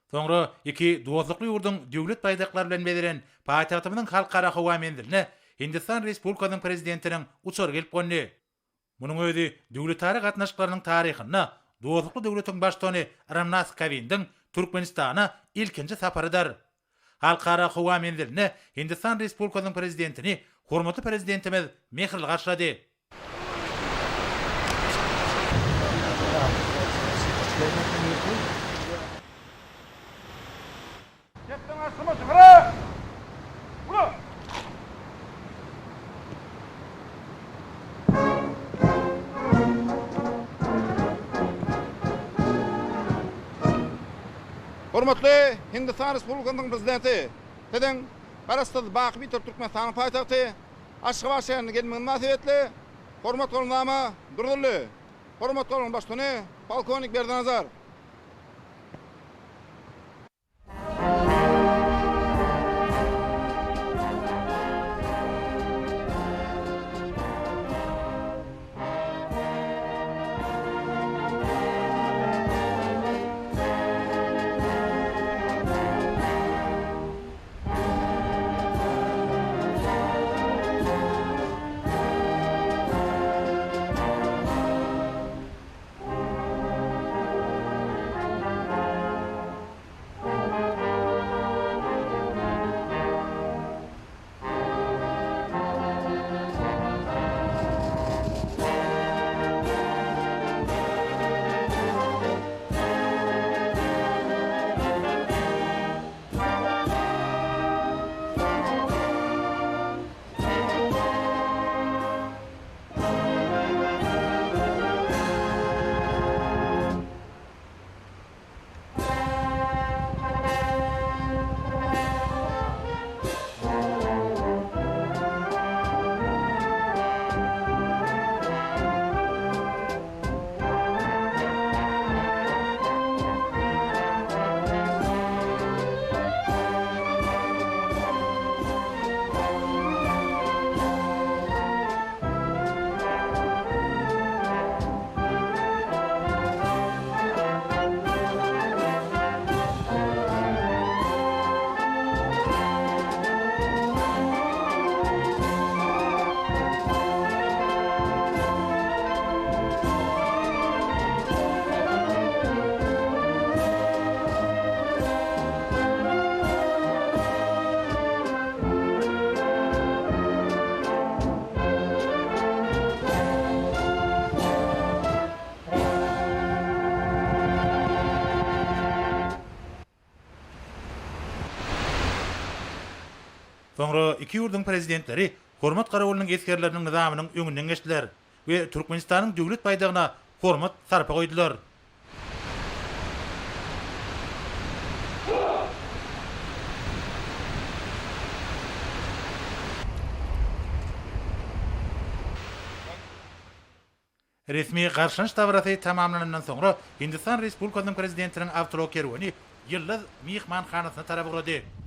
Soňra iki dozlukly ýurdun döwlet baýdaklary bilen bediren paýtagtymyň halkara howa mendilne Hindistan Respublikasynyň prezidentiniň uçar gelip gönni. Munyň özi döwletary gatnaşyklarynyň taryhyna dozlukly döwletiň başçysy Ramnath Kovind'iň Türkmenistana ilkinji saparydyr. Halkara howa mendilne Hindistan Respublikasynyň prezidentini hormatly prezidentimiz mehirli garşylady. Hormatly Hindistan Respublikasynyň prezidenti, teden Qarastad Baqi Türkmenistanyň paýtagty Aşgabat şäherine gelmegi münasibetli hormat golunama durdurly. Hormat golun başçysy polkovnik Berdanazar. Soňra iki ýurdun prezidentleri hormat garawylynyň eskerleriniň nizamynyň öňünden geçdiler we Türkmenistanyň döwlet baýdagyna hormat sarpa goýdular. Resmi garşynyş davrasy tamamlanandan soňra Hindistan Respublikasynyň prezidentiniň awtokerwani ýyldız mihmanhanasyna tarap gurady.